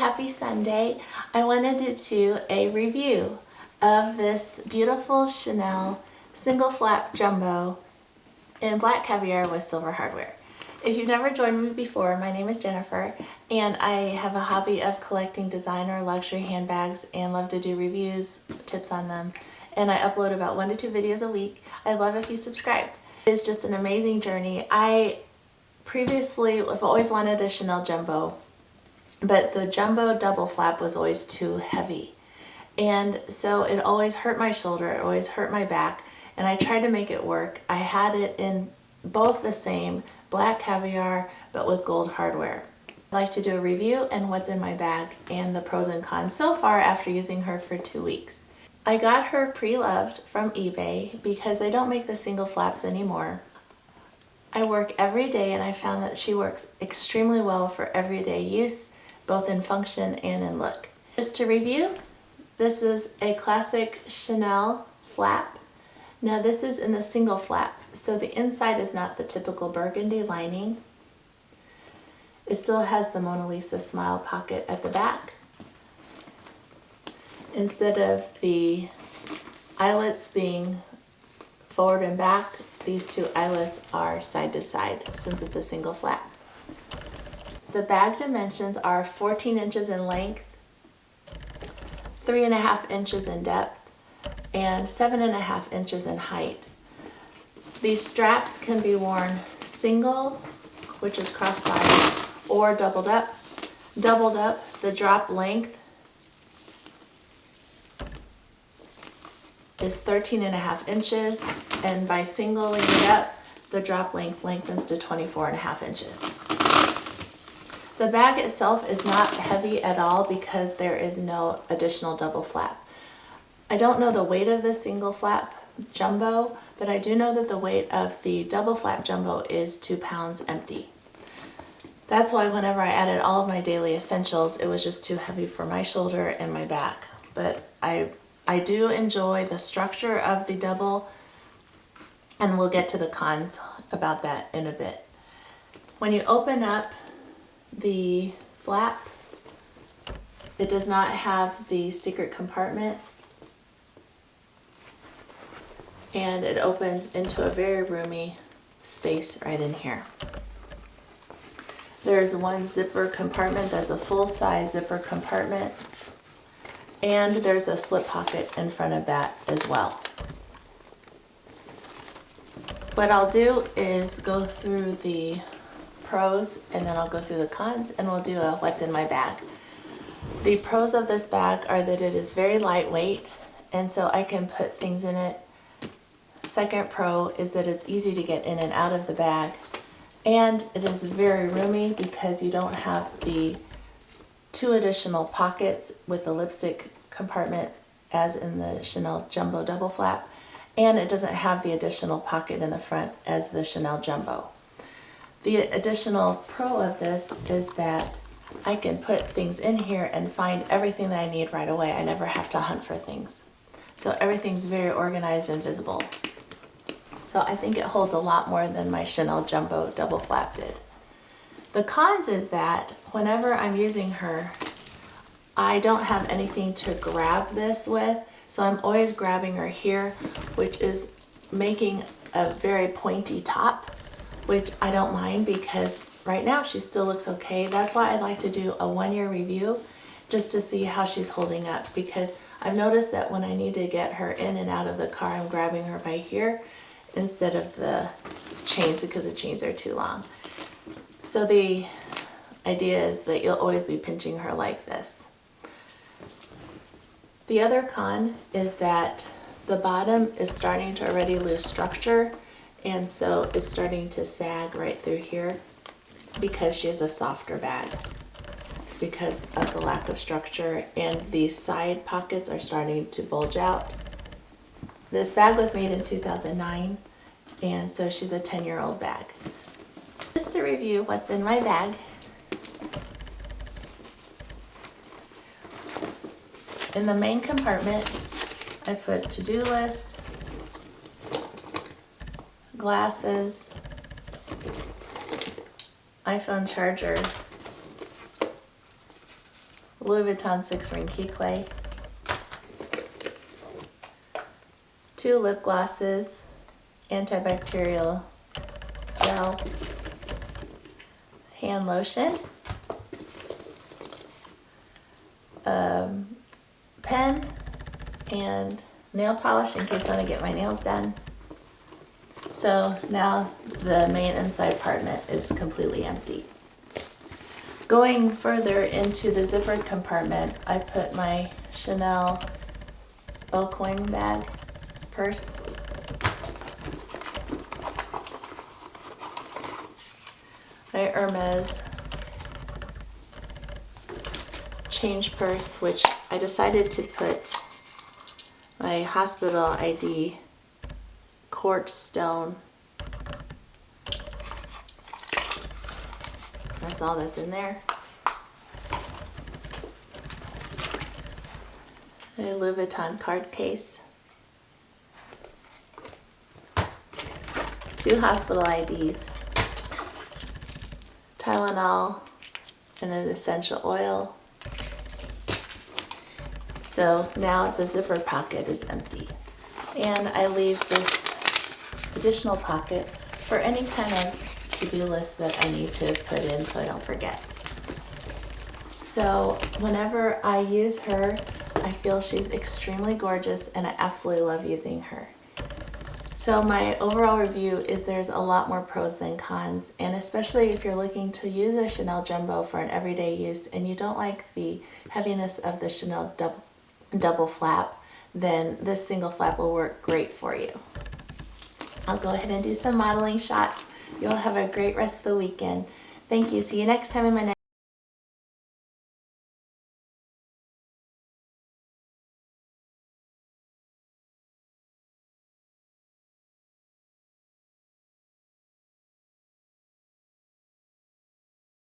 Happy Sunday. I wanted to do a review of this beautiful Chanel single flap jumbo in black caviar with silver hardware. If you've never joined me before, my name is Jennifer and I have a hobby of collecting designer luxury handbags and love to do reviews, tips on them, and I upload about 1 to 2 videos a week. I'd love if you subscribe. It's just an amazing journey. I've always wanted a Chanel jumbo, but the jumbo double flap was always too heavy. And so it always hurt my shoulder, it always hurt my back, and I tried to make it work. I had it in both the same black caviar, but with gold hardware. I'd like to do a review and what's in my bag and the pros and cons so far after using her for 2 weeks. I got her pre-loved from eBay because they don't make the single flaps anymore. I work every day and I found that she works extremely well for everyday use, both in function and in look. Just to review, this is a classic Chanel flap. Now this is in the single flap, so the inside is not the typical burgundy lining. It still has the Mona Lisa smile pocket at the back. Instead of the eyelets being forward and back, these two eyelets are side to side since it's a single flap. The bag dimensions are 14 inches in length, 3.5 inches in depth, and 7.5 inches in height. These straps can be worn single, which is crossbody, or doubled up. Doubled up, the drop length is 13.5 inches, and by singling it up, the drop length lengthens to 24.5 inches. The bag itself is not heavy at all because there is no additional double flap. I don't know the weight of the single flap jumbo, but I do know that the weight of the double flap jumbo is 2 pounds empty. That's why whenever I added all of my daily essentials, it was just too heavy for my shoulder and my back. But I do enjoy the structure of the double, and we'll get to the cons about that in a bit. When you open up the flap, it does not have the secret compartment, and it opens into a very roomy space right in here. There's one zipper compartment that's a full-size zipper compartment, and there's a slip pocket in front of that as well. What I'll do is go through the pros and then I'll go through the cons, and we'll do a what's in my bag. The pros of this bag are that it is very lightweight, and so I can put things in it. Second pro is that it's easy to get in and out of the bag, and it is very roomy because you don't have the 2 additional pockets with the lipstick compartment as in the Chanel Jumbo double flap, and it doesn't have the additional pocket in the front as the Chanel Jumbo. The additional pro of this is that I can put things in here and find everything that I need right away. I never have to hunt for things. So everything's very organized and visible. So I think it holds a lot more than my Chanel Jumbo double flap did. The cons is that whenever I'm using her, I don't have anything to grab this with, so I'm always grabbing her here, which is making a very pointy top, which I don't mind because right now she still looks okay. That's why I like to do a 1-year review just to see how she's holding up, because I've noticed that when I need to get her in and out of the car, I'm grabbing her by here instead of the chains because the chains are too long. So the idea is that you'll always be pinching her like this. The other con is that the bottom is starting to already lose structure, and so it's starting to sag right through here because she has a softer bag because of the lack of structure, and these side pockets are starting to bulge out. This bag was made in 2009, and so she's a 10-year-old bag. Just to review what's in my bag. In the main compartment, I put to-do lists, glasses, iPhone charger, Louis Vuitton 6-ring key clay, 2 lip glosses, antibacterial gel, hand lotion, pen, and nail polish in case I want to get my nails done. So now the main inside compartment is completely empty. Going further into the zippered compartment, I put my Chanel coin bag purse, my Hermes change purse, which I decided to put my hospital ID quartz stone. That's all that's in there. A Louis Vuitton card case. 2 hospital IDs. Tylenol and an essential oil. So now the zipper pocket is empty. And I leave this additional pocket for any kind of to-do list that I need to put in so I don't forget. So whenever I use her, I feel she's extremely gorgeous and I absolutely love using her. So my overall review is there's a lot more pros than cons, and especially if you're looking to use a Chanel Jumbo for an everyday use and you don't like the heaviness of the Chanel double flap, then this single flap will work great for you. I'll go ahead and do some modeling shots. You'll have a great rest of the weekend. Thank you. See you next time in my next